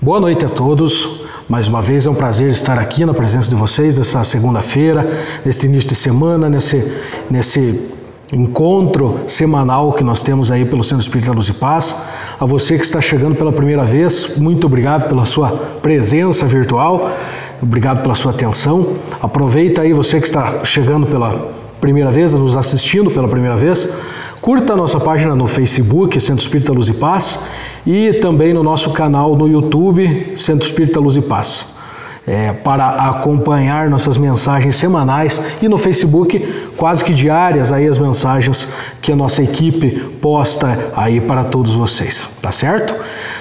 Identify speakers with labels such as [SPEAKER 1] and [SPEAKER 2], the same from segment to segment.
[SPEAKER 1] Boa noite a todos. Mais uma vez é um prazer estar aqui na presença de vocês nessa segunda-feira, nesse início de semana, nesse encontro semanal que nós temos aí pelo Centro Espírita Luz e Paz. A você que está chegando pela primeira vez, muito obrigado pela sua presença virtual, obrigado pela sua atenção. Aproveita aí você que está chegando pela primeira vez, nos assistindo pela primeira vez, curta a nossa página no Facebook, Centro Espírita Luz e Paz, e também no nosso canal no YouTube, Centro Espírita Luz e Paz, para acompanhar nossas mensagens semanais, e no Facebook, quase que diárias, aí as mensagens que a nossa equipe posta aí para todos vocês, tá certo?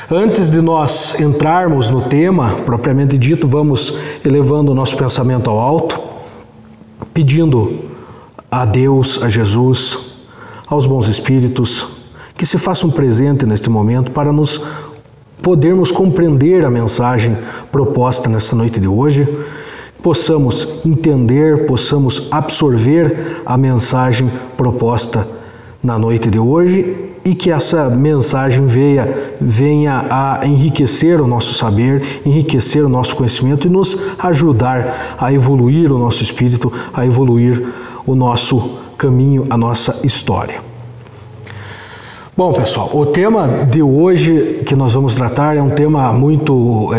[SPEAKER 1] Antes de nós entrarmos no tema, propriamente dito, vamos elevando o nosso pensamento ao alto, pedindo a Deus, a Jesus, aos bons espíritos, que se façam presente neste momento para nos podermos compreender a mensagem proposta nessa noite de hoje, possamos entender, possamos absorver a mensagem proposta na noite de hoje e que essa mensagem venha a enriquecer o nosso saber, enriquecer o nosso conhecimento e nos ajudar a evoluir o nosso espírito, a evoluir o nosso caminho, a nossa história. Bom, pessoal, o tema de hoje que nós vamos tratar é um tema muito...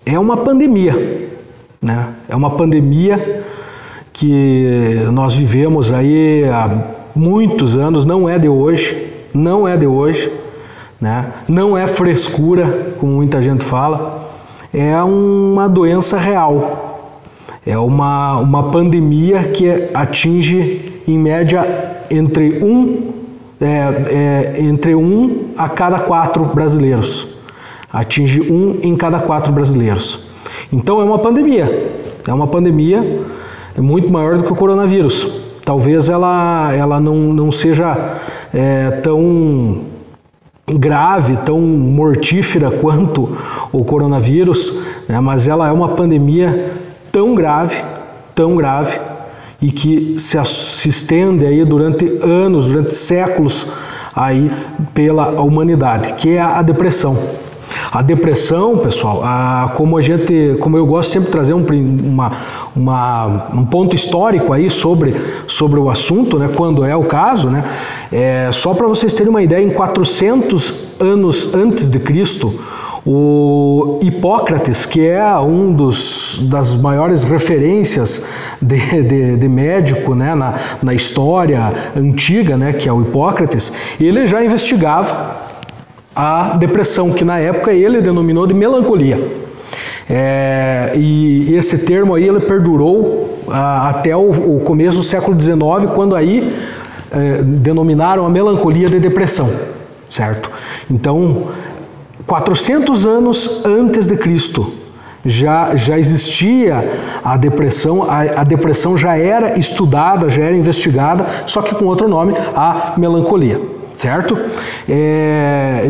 [SPEAKER 1] É uma pandemia, né? É uma pandemia que nós vivemos aí há muitos anos, não é de hoje, né? Não é frescura, como muita gente fala, é uma doença real, é uma pandemia que atinge, em média, entre um a cada 4 brasileiros. Atinge 1 em cada 4 brasileiros. Então é uma pandemia muito maior do que o coronavírus. Talvez ela não seja tão grave, tão mortífera quanto o coronavírus, né? Mas ela é uma pandemia tão grave, e que se estende aí durante anos, durante séculos aí pela humanidade, que é a depressão. A depressão, pessoal, como eu gosto sempre de trazer um ponto histórico aí sobre o assunto, né, quando é o caso, né, só para vocês terem uma ideia, em 400 anos antes de Cristo, o Hipócrates, que é das maiores referências de médico, né, na história antiga, né, que é o Hipócrates, ele já investigava a depressão, que na época ele denominou de melancolia. E esse termo aí ele perdurou até o começo do século XIX, quando aí denominaram a melancolia de depressão, certo? Então, 400 anos antes de Cristo já existia a depressão, a depressão já era estudada, já era investigada, só que com outro nome, a melancolia, certo?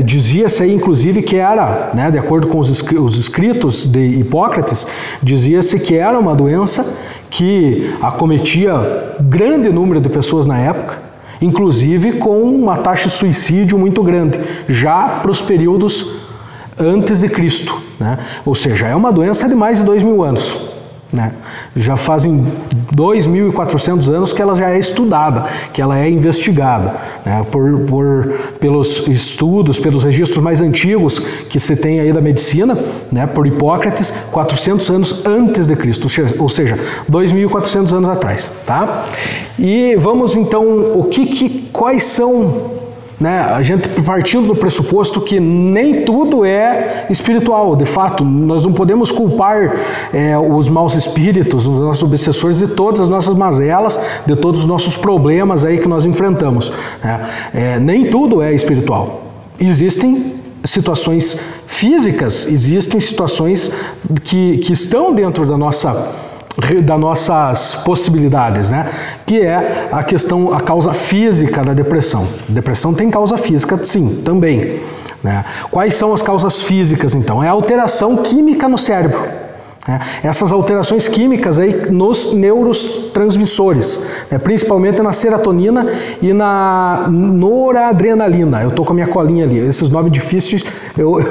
[SPEAKER 1] Dizia-se aí, inclusive, que era, né, de acordo com os escritos de Hipócrates, dizia-se que era uma doença que acometia grande número de pessoas na época, inclusive com uma taxa de suicídio muito grande, já para os períodos antes de Cristo, né? Ou seja, é uma doença de mais de 2.000 anos, né? Já fazem 2.400 anos que ela já é estudada, que ela é investigada, né? Pelos estudos, pelos registros mais antigos que se tem aí da medicina, né? Por Hipócrates, 400 anos antes de Cristo, ou seja, 2.400 anos atrás, tá? E vamos então, quais são, né, a gente partindo do pressuposto que nem tudo é espiritual. De fato, nós não podemos culpar os maus espíritos, os nossos obsessores, de todas as nossas mazelas, de todos os nossos problemas aí que nós enfrentamos, né? Nem tudo é espiritual. Existem situações físicas, existem situações que estão dentro das nossas possibilidades, né? Que é a causa física da depressão. Depressão tem causa física, sim, também, né? Quais são as causas físicas, então? É a alteração química no cérebro, né? Essas alterações químicas aí nos neurotransmissores, né? Principalmente na serotonina e na noradrenalina. Eu estou com a minha colinha ali, esses nomes difíceis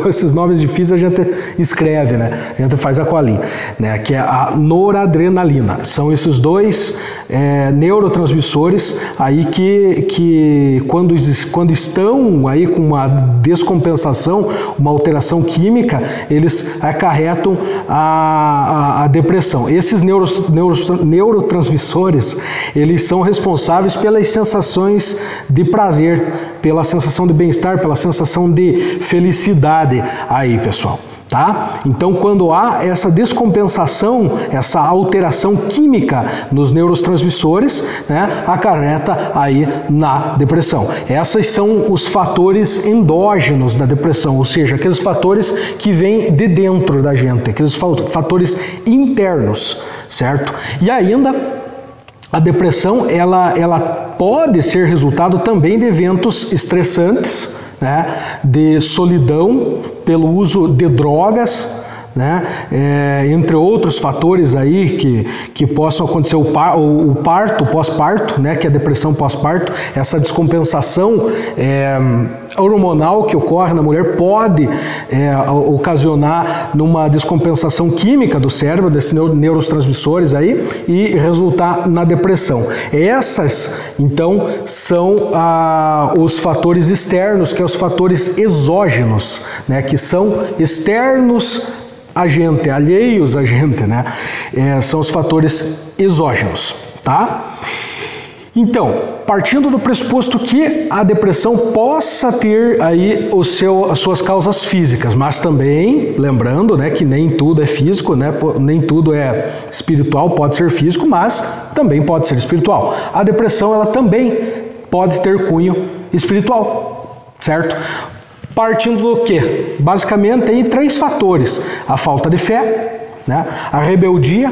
[SPEAKER 1] Esses nomes difíceis a gente escreve, né? A gente faz a colinha, né? Que é a noradrenalina. São esses dois neurotransmissores aí que quando estão aí com uma descompensação, uma alteração química, eles acarretam a depressão. Esses neurotransmissores, eles são responsáveis pelas sensações de prazer, pela sensação de bem-estar, pela sensação de felicidade aí, pessoal. Tá? Então, quando há essa descompensação, essa alteração química nos neurotransmissores, né, acarreta aí na depressão. Esses são os fatores endógenos da depressão, ou seja, aqueles fatores que vêm de dentro da gente, aqueles fatores internos, certo? E ainda a depressão, ela pode ser resultado também de eventos estressantes, né, de solidão pelo uso de drogas, né, entre outros fatores aí que possam acontecer, o parto, pós-parto, né, que é a depressão pós-parto, essa descompensação hormonal que ocorre na mulher pode ocasionar numa descompensação química do cérebro, desses neurotransmissores aí, e resultar na depressão. Essas, então, são os fatores externos, que são os fatores exógenos, né, que são externos a gente, alheios a gente, né? São os fatores exógenos, tá? Então, partindo do pressuposto que a depressão possa ter aí as suas causas físicas, mas também, lembrando, né, que nem tudo é físico, né, nem tudo é espiritual, pode ser físico, mas também pode ser espiritual. A depressão, ela também pode ter cunho espiritual, certo? Partindo do quê? Basicamente, aí 3 fatores. A falta de fé, né? A rebeldia,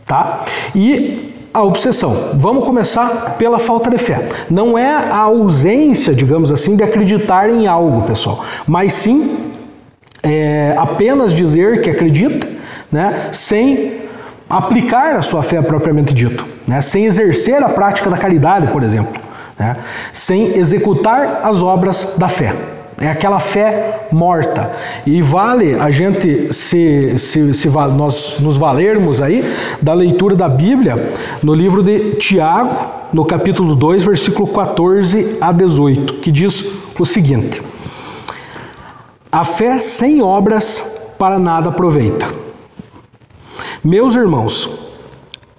[SPEAKER 1] tá? E a obsessão. Vamos começar pela falta de fé. Não é a ausência, digamos assim, de acreditar em algo, pessoal, mas sim apenas dizer que acredita, né? Sem aplicar a sua fé propriamente dito, né? Sem exercer a prática da caridade, por exemplo, né? Sem executar as obras da fé. É aquela fé morta. E vale a gente nós nos valermos aí da leitura da Bíblia no livro de Tiago, no capítulo 2, versículo 14 a 18, que diz o seguinte: a fé sem obras para nada aproveita. Meus irmãos,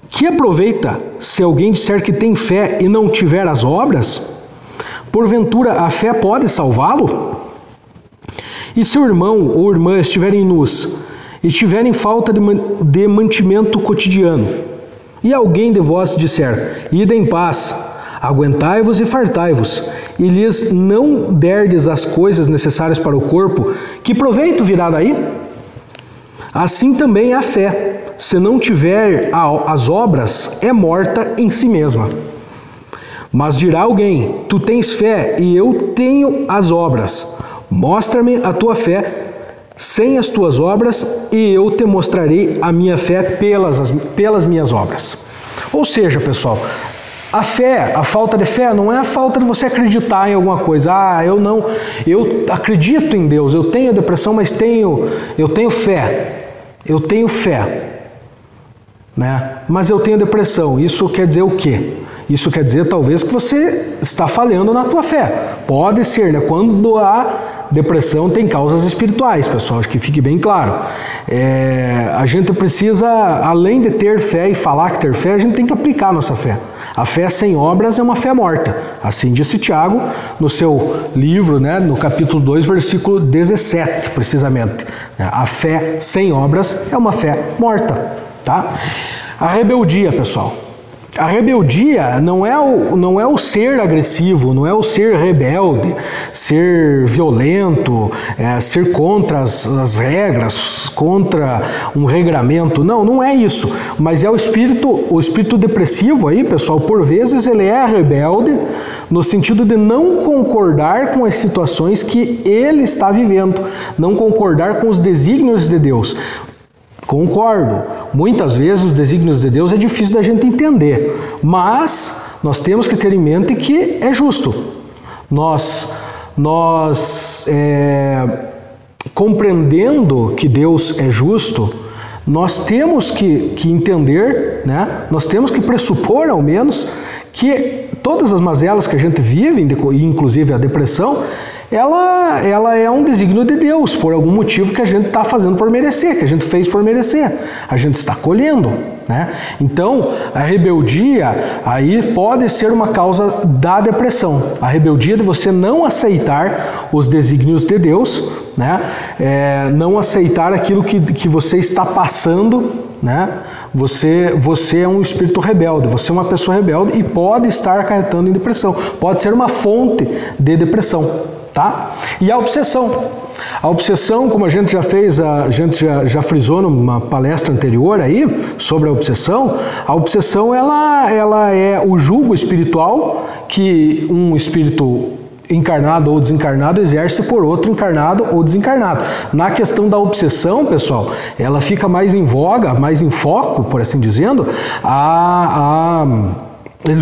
[SPEAKER 1] que aproveita se alguém disser que tem fé e não tiver as obras? Porventura a fé pode salvá-lo? E se o irmão ou irmã estiverem nus e tiverem falta de mantimento cotidiano, e alguém de vós disser, ide em paz, aguentai-vos e fartai-vos, e lhes não derdes as coisas necessárias para o corpo, que proveito virá daí? Assim também a fé, se não tiver as obras, é morta em si mesma. Mas dirá alguém, tu tens fé e eu tenho as obras. Mostra-me a tua fé sem as tuas obras e eu te mostrarei a minha fé pelas minhas obras. Ou seja, pessoal, a fé, a falta de fé não é a falta de você acreditar em alguma coisa. Eu acredito em Deus, eu tenho depressão, mas eu tenho fé, né? Mas eu tenho depressão. Isso quer dizer o quê? Isso quer dizer, talvez, que você está falhando na tua fé. Pode ser, né? Quando há depressão, tem causas espirituais, pessoal, acho que fique bem claro. A gente precisa, além de ter fé e falar que ter fé, a gente tem que aplicar a nossa fé. A fé sem obras é uma fé morta. Assim disse Tiago no seu livro, né, no capítulo 2, versículo 17, precisamente. A fé sem obras é uma fé morta, tá? A rebeldia, pessoal. A rebeldia não é o ser agressivo, não é o ser rebelde, ser violento, ser contra as regras, contra um regramento. Não é isso. Mas é o espírito depressivo aí, pessoal, por vezes ele é rebelde no sentido de não concordar com as situações que ele está vivendo, não concordar com os desígnios de Deus. Concordo, muitas vezes os desígnios de Deus é difícil da gente entender, mas nós temos que ter em mente que é justo. Nós compreendendo que Deus é justo, nós temos que entender, né? Nós temos que pressupor, ao menos, que todas as mazelas que a gente vive, inclusive a depressão, ela é um desígnio de Deus, por algum motivo que a gente está fazendo por merecer, que a gente fez por merecer. A gente está colhendo, né? Então, a rebeldia aí pode ser uma causa da depressão. A rebeldia de você não aceitar os desígnios de Deus, né? Não aceitar aquilo que você está passando, né? Você é um espírito rebelde, você é uma pessoa rebelde e pode estar acarretando em depressão. Pode ser uma fonte de depressão. Tá? E a obsessão. A obsessão, como a gente já fez, a gente já frisou numa palestra anterior aí sobre a obsessão ela é o jugo espiritual que um espírito encarnado ou desencarnado exerce por outro encarnado ou desencarnado. Na questão da obsessão, pessoal, ela fica mais em voga, mais em foco, por assim dizendo,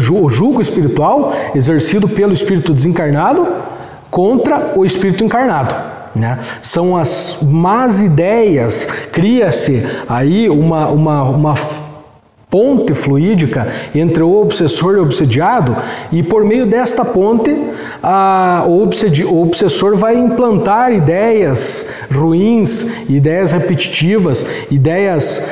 [SPEAKER 1] o jugo espiritual exercido pelo espírito desencarnado contra o espírito encarnado, né? São as más ideias, cria-se aí uma ponte fluídica entre o obsessor e o obsediado, e por meio desta ponte o obsessor vai implantar ideias ruins, ideias repetitivas, ideias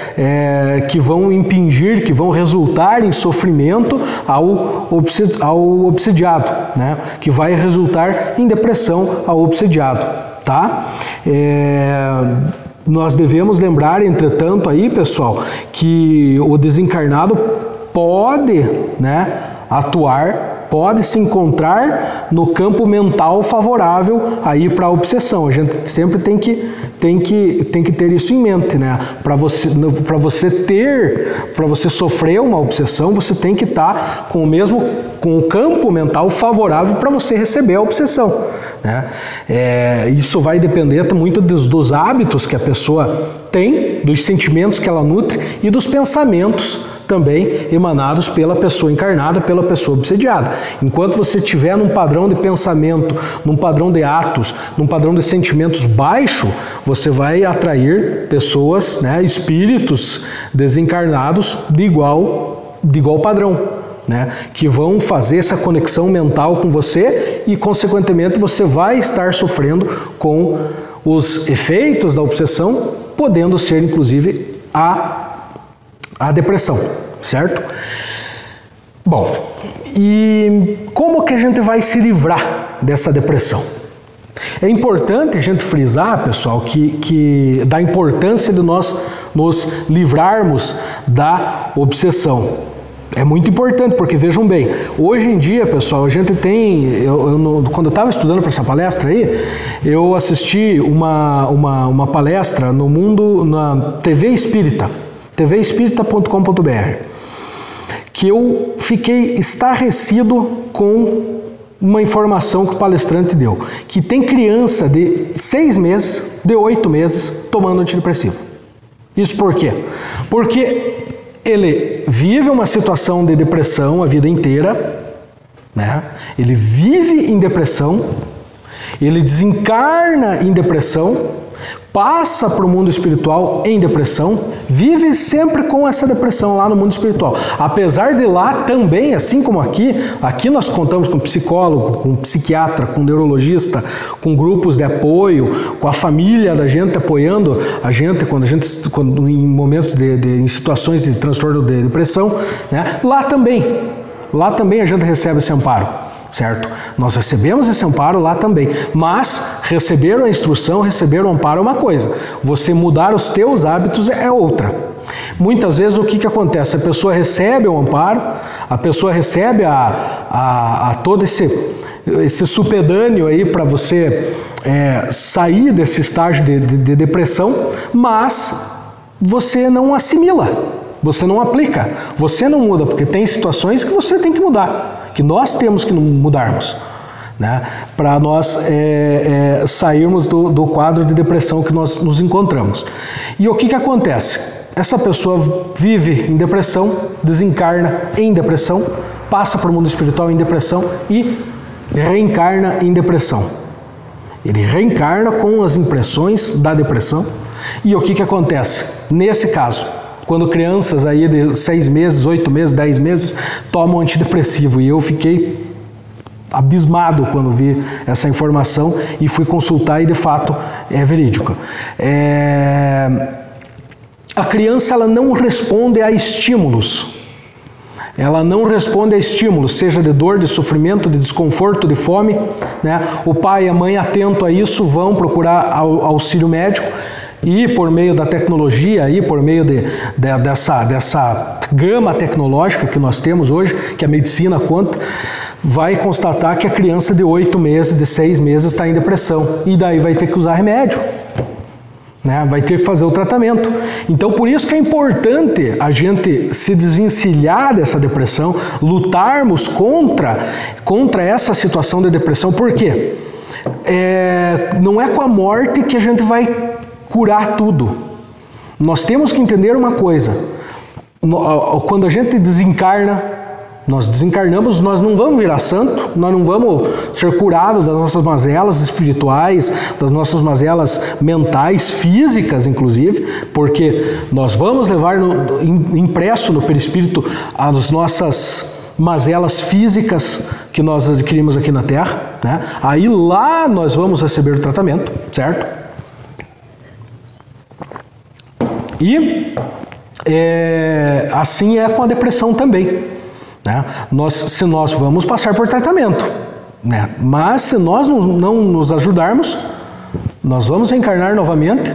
[SPEAKER 1] que vão impingir, que vão resultar em sofrimento ao obsediado, né? Que vai resultar em depressão ao obsediado, tá? Nós devemos lembrar, entretanto, aí, pessoal, que o desencarnado pode, né, atuar, pode se encontrar no campo mental favorável aí para a obsessão. A gente sempre tem que ter isso em mente, né? Para você sofrer uma obsessão, você tem que estar com o campo mental favorável para você receber a obsessão, né? Isso vai depender muito dos hábitos que a pessoa tem, dos sentimentos que ela nutre e dos pensamentos também emanados pela pessoa encarnada, pela pessoa obsediada. Enquanto você estiver num padrão de pensamento, num padrão de atos, num padrão de sentimentos baixo, você vai atrair pessoas, né, espíritos desencarnados de igual padrão, né, que vão fazer essa conexão mental com você e, consequentemente, você vai estar sofrendo com os efeitos da obsessão, podendo ser, inclusive, a depressão, certo? Bom, e como que a gente vai se livrar dessa depressão? É importante a gente frisar, pessoal, que da importância de nós nos livrarmos da obsessão. É muito importante, porque vejam bem, hoje em dia, pessoal, a gente tem, quando eu estava estudando para essa palestra aí, eu assisti uma palestra na TV Espírita, tvespírita.com.br, que eu fiquei estarrecido com uma informação que o palestrante deu, que tem criança de 6 meses, de 8 meses, tomando antidepressivo. Isso por quê? Porque ele vive uma situação de depressão a vida inteira, né? Ele vive em depressão, ele desencarna em depressão, passa para o mundo espiritual em depressão, vive sempre com essa depressão lá no mundo espiritual. Apesar de lá também, assim como aqui nós contamos com psicólogo, com psiquiatra, com neurologista, com grupos de apoio, com a família da gente apoiando a gente quando em momentos em situações de transtorno de depressão, né? Lá também a gente recebe esse amparo. Certo? Nós recebemos esse amparo lá também, mas receber a instrução, receber o amparo é uma coisa, você mudar os teus hábitos é outra. Muitas vezes o que acontece? A pessoa recebe o amparo, a pessoa recebe todo esse supedâneo aí para você sair desse estágio de depressão, mas você não assimila, você não aplica, você não muda, porque tem situações que você tem que mudar, que nós temos que mudarmos, né, para nós sairmos do quadro de depressão que nós nos encontramos. E o que acontece? Essa pessoa vive em depressão, desencarna em depressão, passa para o mundo espiritual em depressão e reencarna em depressão. Ele reencarna com as impressões da depressão. E o que acontece? Nesse caso, quando crianças aí de 6 meses, 8 meses, 10 meses tomam antidepressivo, e eu fiquei abismado quando vi essa informação e fui consultar e de fato é verídico. A criança ela não responde a estímulos. Ela não responde a estímulos, seja de dor, de sofrimento, de desconforto, de fome, né? O pai e a mãe, atento a isso, vão procurar auxílio médico e por meio da tecnologia, e por meio dessa gama tecnológica que nós temos hoje, que a medicina conta, vai constatar que a criança de 8 meses, de 6 meses está em depressão. E daí vai ter que usar remédio. Né? Vai ter que fazer o tratamento. Então, por isso que é importante a gente se desvencilhar dessa depressão, lutarmos contra essa situação de depressão. Por quê? Não é com a morte que a gente vai curar tudo. Nós temos que entender uma coisa. Quando a gente desencarna, nós desencarnamos, nós não vamos virar santo, nós não vamos ser curados das nossas mazelas espirituais, das nossas mazelas mentais, físicas inclusive, porque nós vamos levar impresso no perispírito as nossas mazelas físicas que nós adquirimos aqui na Terra, né? Aí lá nós vamos receber o tratamento, certo? E assim é com a depressão também. Né? Se nós vamos passar por tratamento, né? Mas se nós não nos ajudarmos, nós vamos reencarnar novamente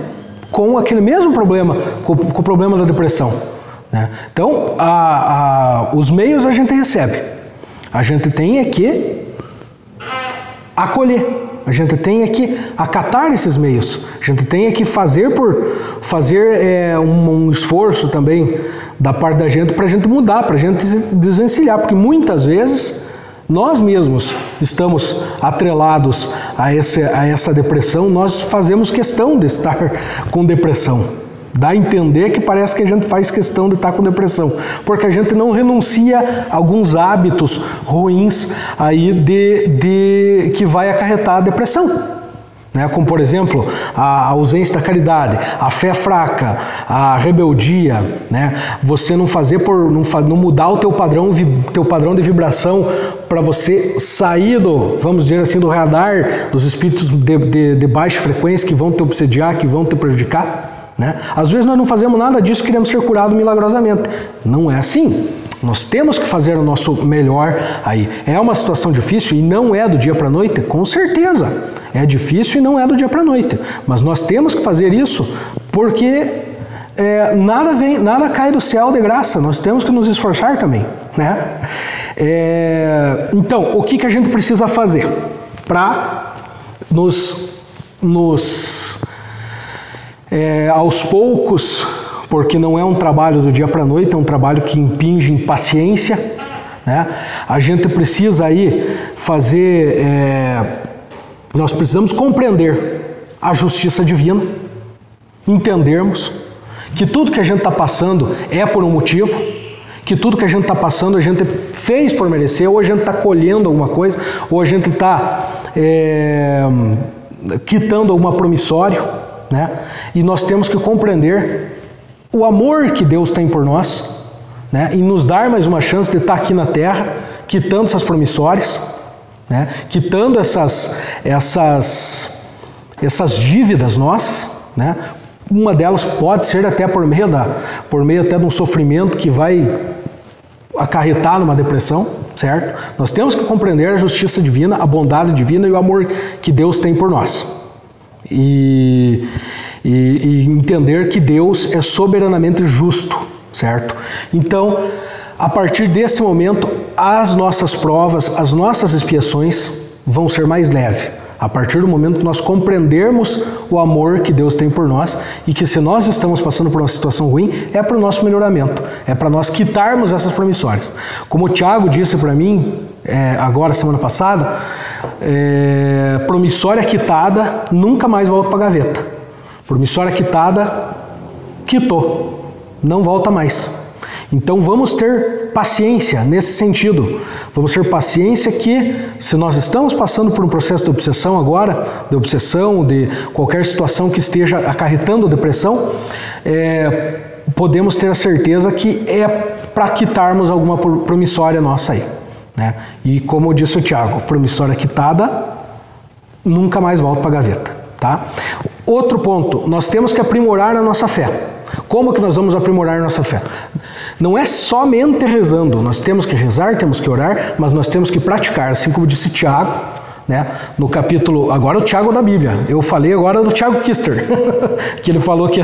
[SPEAKER 1] com aquele mesmo problema, com o problema da depressão. Né? Então, os meios a gente recebe, a gente tem que acolher, a gente tem que acatar esses meios, a gente tem que fazer um esforço também da parte da gente para a gente mudar, para a gente desvencilhar, porque muitas vezes nós mesmos estamos atrelados a essa depressão, nós fazemos questão de estar com depressão. Dá a entender que parece que a gente faz questão de estar com depressão, porque a gente não renuncia a alguns hábitos ruins aí que vai acarretar a depressão. Né? Como, por exemplo, a ausência da caridade, a fé fraca, a rebeldia, né? Você não mudar o teu padrão de vibração para você sair vamos dizer assim, do radar dos espíritos de baixa frequência que vão te obsediar, que vão te prejudicar. Né? Às vezes nós não fazemos nada disso, queremos ser curados milagrosamente. Não é assim. Nós temos que fazer o nosso melhor aí. É uma situação difícil e não é do dia para a noite? Com certeza. É difícil e não é do dia para a noite. Mas nós temos que fazer isso porque nada cai do céu de graça. Nós temos que nos esforçar também. Né? Então, o que a gente precisa fazer para aos poucos, porque não é um trabalho do dia para a noite, é um trabalho que impinge em paciência, né? A gente precisa aí nós precisamos compreender a justiça divina, entendermos que tudo que a gente está passando é por um motivo, que tudo que a gente está passando a gente fez por merecer, ou a gente está colhendo alguma coisa, ou a gente está quitando alguma promissório, né? E nós temos que compreender o amor que Deus tem por nós, né? E nos dar mais uma chance de estar aqui na Terra, quitando essas promissórias, né? Quitando essas dívidas nossas, né? Uma delas pode ser até por meio até de um sofrimento que vai acarretar numa depressão, certo? Nós temos que compreender a justiça divina, a bondade divina e o amor que Deus tem por nós. E entender que Deus é soberanamente justo, certo? Então, a partir desse momento, as nossas provas, as nossas expiações vão ser mais leves. A partir do momento que nós compreendermos o amor que Deus tem por nós e que se nós estamos passando por uma situação ruim, é para o nosso melhoramento, é para nós quitarmos essas promissórias. Como o Tiago disse para mim, agora semana passada, promissória quitada nunca mais volta para a gaveta. Promissória quitada, quitou, não volta mais. Então vamos ter paciência nesse sentido. Vamos ter paciência que, se nós estamos passando por um processo de obsessão agora, de obsessão, de qualquer situação que esteja acarretando depressão, podemos ter a certeza que é para quitarmos alguma promissória nossa aí, né? E como disse o Tiago, promissória quitada, nunca mais volta para a gaveta, tá? Outro ponto, nós temos que aprimorar a nossa fé. Como que nós vamos aprimorar a nossa fé? Não é somente rezando, nós temos que rezar, temos que orar, mas nós temos que praticar, assim como disse Tiago, né? No capítulo, agora o Tiago da Bíblia, eu falei agora do Tiago Kister, que ele falou que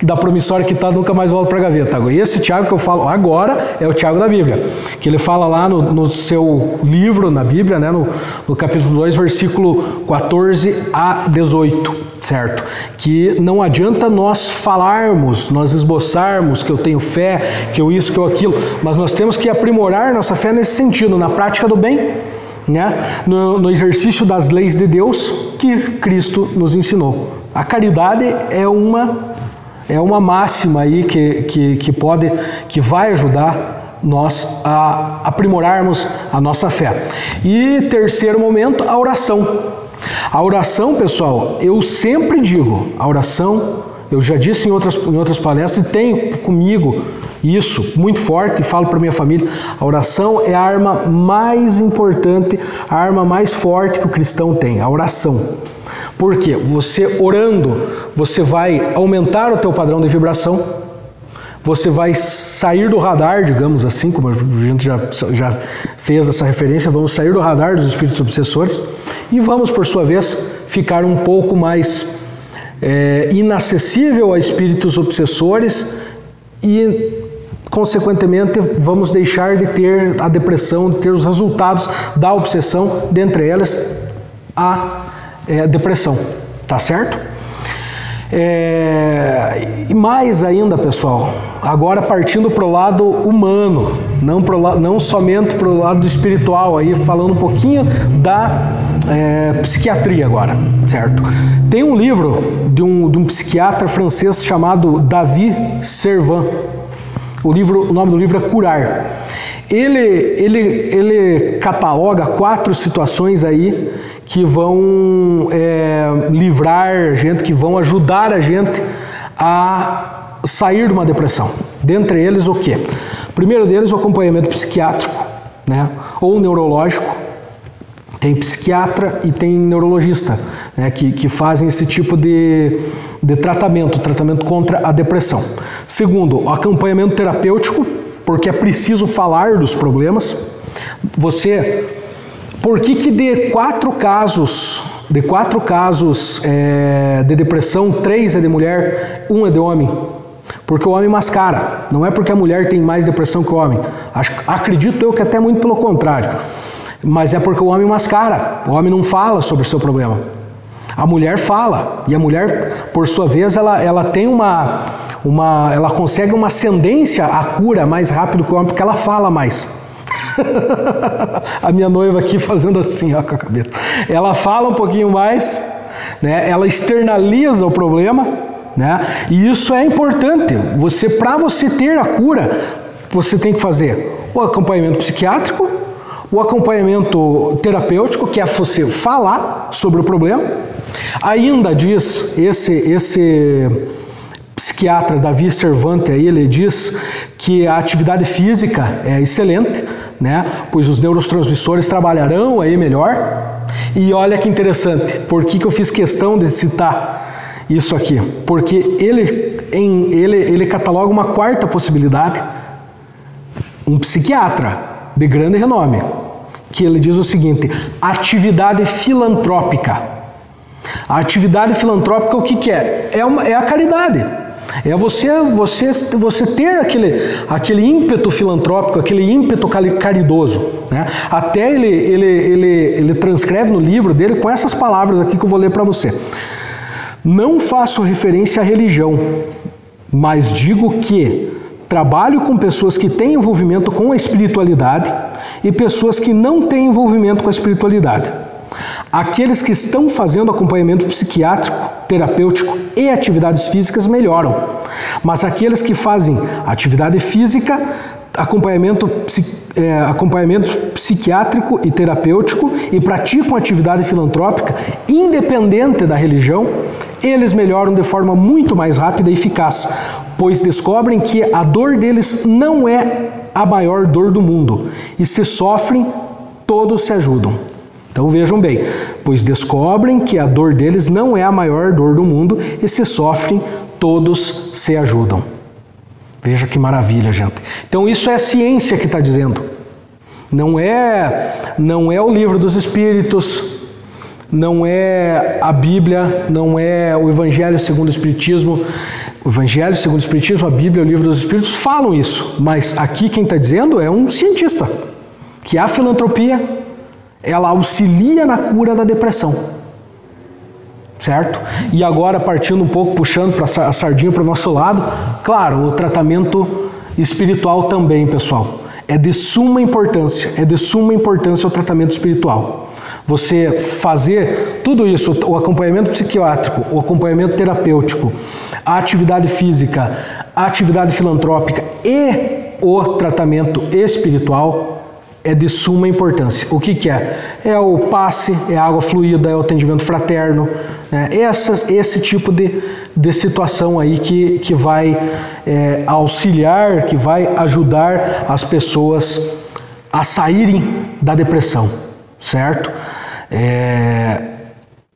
[SPEAKER 1] da promissória que nunca mais volta para a gaveta. E esse Tiago que eu falo agora é o Tiago da Bíblia, que ele fala lá no seu livro na Bíblia, né? No capítulo 2, versículo 14 a 18, certo? Que não adianta nós falarmos, nós esboçarmos que eu tenho fé, que eu isso, que eu aquilo, mas nós temos que aprimorar nossa fé nesse sentido, na prática do bem, né? No exercício das leis de Deus que Cristo nos ensinou. A caridade é uma máxima aí que vai ajudar nós a aprimorarmos a nossa fé. E terceiro momento, a oração. A oração, pessoal, eu sempre digo, a oração, eu já disse em outras palestras e tenho comigo isso muito forte e falo para minha família, a oração é a arma mais importante, a arma mais forte que o cristão tem, a oração. Por quê? Você orando, você vai aumentar o teu padrão de vibração, você vai sair do radar, digamos assim, como a gente já fez essa referência, vamos sair do radar dos espíritos obsessores e vamos, por sua vez, ficar um pouco mais inacessível a espíritos obsessores e, consequentemente, vamos deixar de ter a depressão, de ter os resultados da obsessão, dentre elas a depressão, tá certo? E mais ainda, pessoal, agora partindo para o lado humano, não somente para o lado espiritual, aí falando um pouquinho da psiquiatria agora, certo? Tem um livro de um psiquiatra francês chamado David Servan. O nome do livro é Curar. Ele cataloga 4 situações aí que vão livrar a gente, que vão ajudar a gente a sair de uma depressão. Dentre eles, o quê? O primeiro deles é o acompanhamento psiquiátrico, né? Ou neurológico. Tem psiquiatra e tem neurologista, né? que fazem esse tipo de tratamento contra a depressão. Segundo, o acompanhamento terapêutico, porque é preciso falar dos problemas. Por que de 4 casos de depressão, 3 é de mulher, 1 é de homem? Porque o homem mascara, não é porque a mulher tem mais depressão que o homem. Acredito eu que até muito pelo contrário. Mas é porque o homem mascara, o homem não fala sobre o seu problema. A mulher fala, e a mulher, por sua vez, ela tem ela consegue uma ascendência à cura mais rápido que o homem, porque ela fala mais. A minha noiva aqui fazendo assim, ó, com a cabeça. Ela fala um pouquinho mais, né? Ela externaliza o problema, né? E isso é importante. Para você ter a cura, você tem que fazer o acompanhamento psiquiátrico, o acompanhamento terapêutico, que é você falar sobre o problema. Ainda diz esse psiquiatra David Servan, aí ele diz que a atividade física é excelente, né? Pois os neurotransmissores trabalharão aí melhor. E olha que interessante, por que eu fiz questão de citar isso aqui? Porque ele cataloga uma 4ª possibilidade, um psiquiatra de grande renome, que ele diz o seguinte: atividade filantrópica. A atividade filantrópica, o que é? É a caridade. É você ter aquele ímpeto filantrópico, aquele ímpeto caridoso, né? Até ele transcreve no livro dele com essas palavras aqui que eu vou ler para você. Não faço referência à religião, mas digo que trabalho com pessoas que têm envolvimento com a espiritualidade e pessoas que não têm envolvimento com a espiritualidade. Aqueles que estão fazendo acompanhamento psiquiátrico, terapêutico e atividades físicas melhoram. Mas aqueles que fazem atividade física, acompanhamento psiquiátrico e terapêutico e praticam atividade filantrópica, independente da religião, eles melhoram de forma muito mais rápida e eficaz, pois descobrem que a dor deles não é a maior dor do mundo, e se sofrem, todos se ajudam. Então vejam bem, pois descobrem que a dor deles não é a maior dor do mundo, e se sofrem, todos se ajudam. Veja que maravilha, gente. Então isso é a ciência que está dizendo. Não é o livro dos Espíritos, não é a Bíblia, não é o Evangelho segundo o Espiritismo. O Evangelho segundo o Espiritismo, a Bíblia e o livro dos Espíritos falam isso. Mas aqui quem está dizendo é um cientista, que a filantropia, ela auxilia na cura da depressão. Certo? E agora, partindo um pouco, puxando a sardinha para o nosso lado, claro, o tratamento espiritual também, pessoal. É de suma importância o tratamento espiritual. Você fazer tudo isso, o acompanhamento psiquiátrico, o acompanhamento terapêutico, a atividade física, a atividade filantrópica e o tratamento espiritual é de suma importância. O que é? É o passe, é a água fluida, é o atendimento fraterno, né? Esse tipo de situação aí que vai auxiliar, que vai ajudar as pessoas a saírem da depressão, certo?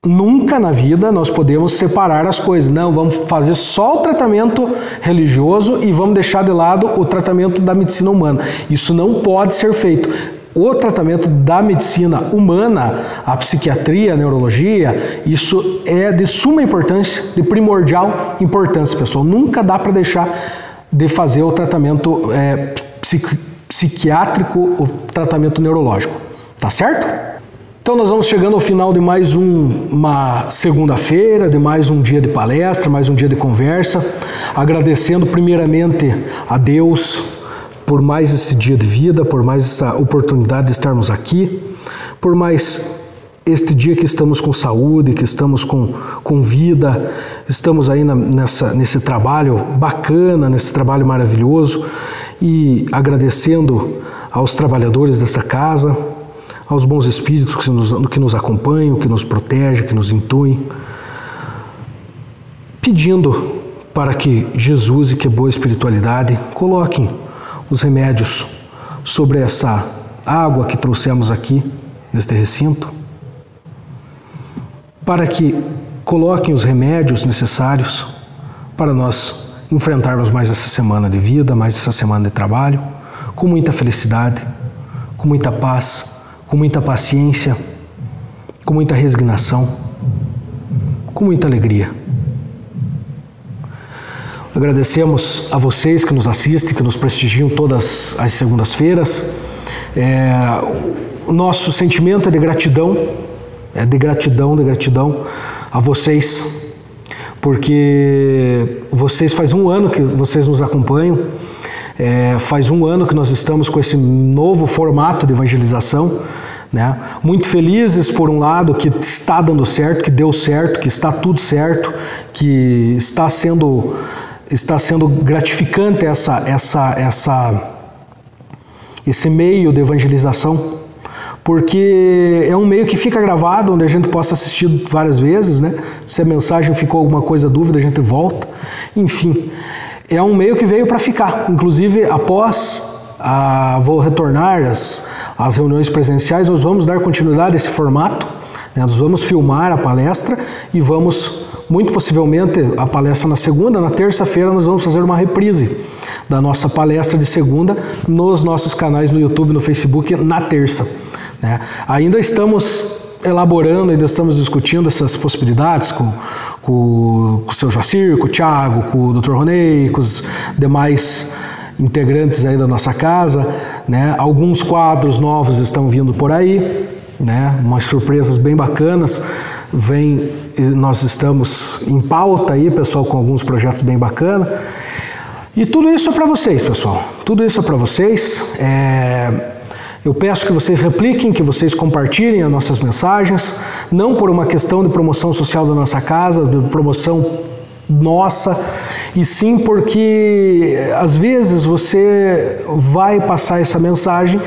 [SPEAKER 1] Nunca na vida nós podemos separar as coisas. Não, vamos fazer só o tratamento religioso e vamos deixar de lado o tratamento da medicina humana. Isso não pode ser feito. O tratamento da medicina humana, a psiquiatria, a neurologia, isso é de suma importância, de primordial importância, pessoal. Nunca dá para deixar de fazer o tratamento psiquiátrico, o tratamento neurológico. Tá certo? Então nós vamos chegando ao final de mais uma segunda-feira, de mais um dia de palestra, mais um dia de conversa, agradecendo primeiramente a Deus por mais esse dia de vida, por mais essa oportunidade de estarmos aqui, por mais este dia que estamos com saúde, que estamos com vida, estamos aí nesse trabalho bacana, nesse trabalho maravilhoso, e agradecendo aos trabalhadores dessa casa, aos bons espíritos que nos acompanham, que nos protegem, que nos intuem, pedindo para que Jesus e que a boa espiritualidade coloquem os remédios sobre essa água que trouxemos aqui neste recinto, para que coloquem os remédios necessários para nós enfrentarmos mais essa semana de vida, mais essa semana de trabalho, com muita felicidade, com muita paz, com muita paciência, com muita resignação, com muita alegria. Agradecemos a vocês que nos assistem, que nos prestigiam todas as segundas-feiras. O nosso sentimento é de gratidão a vocês, porque vocês faz um ano que vocês nos acompanham. Faz um ano que nós estamos com esse novo formato de evangelização, né? Muito felizes, por um lado, que está dando certo, que deu certo, que está tudo certo, que está sendo gratificante esse meio de evangelização, porque é um meio que fica gravado, onde a gente possa assistir várias vezes, né? Se a mensagem ficou alguma coisa, dúvida, a gente volta, enfim. É um meio que veio para ficar. Inclusive, após vou retornar às reuniões presenciais, nós vamos dar continuidade a esse formato, né? Nós vamos filmar a palestra e vamos, muito possivelmente, a palestra na segunda, na terça-feira, nós vamos fazer uma reprise da nossa palestra de segunda nos nossos canais no YouTube, no Facebook, na terça, né? Ainda estamos elaborando, ainda estamos discutindo essas possibilidades com o seu Jacir, com o Thiago, com o Dr. Ronei, com os demais integrantes aí da nossa casa, né? Alguns quadros novos estão vindo por aí, né? Umas surpresas bem bacanas. Nós estamos em pauta aí, pessoal, com alguns projetos bem bacanas. E tudo isso é para vocês, pessoal. Tudo isso é para vocês. Eu peço que vocês repliquem, que vocês compartilhem as nossas mensagens, não por uma questão de promoção social da nossa casa, de promoção nossa, e sim porque às vezes você vai passar essa mensagem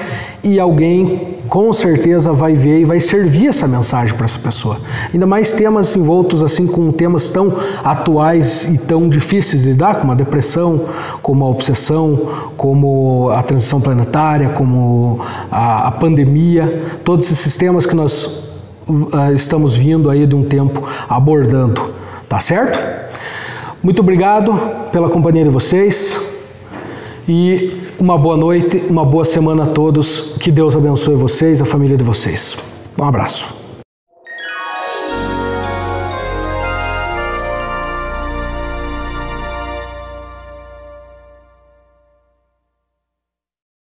[SPEAKER 1] e alguém com certeza vai ver e vai servir essa mensagem para essa pessoa. Ainda mais temas envoltos assim com temas tão atuais e tão difíceis de lidar, como a depressão, como a obsessão, como a transição planetária, como a pandemia, todos esses temas que nós estamos vindo aí de um tempo abordando, tá certo? Muito obrigado pela companhia de vocês e uma boa noite, uma boa semana a todos. Que Deus abençoe vocês, a família de vocês. Um abraço.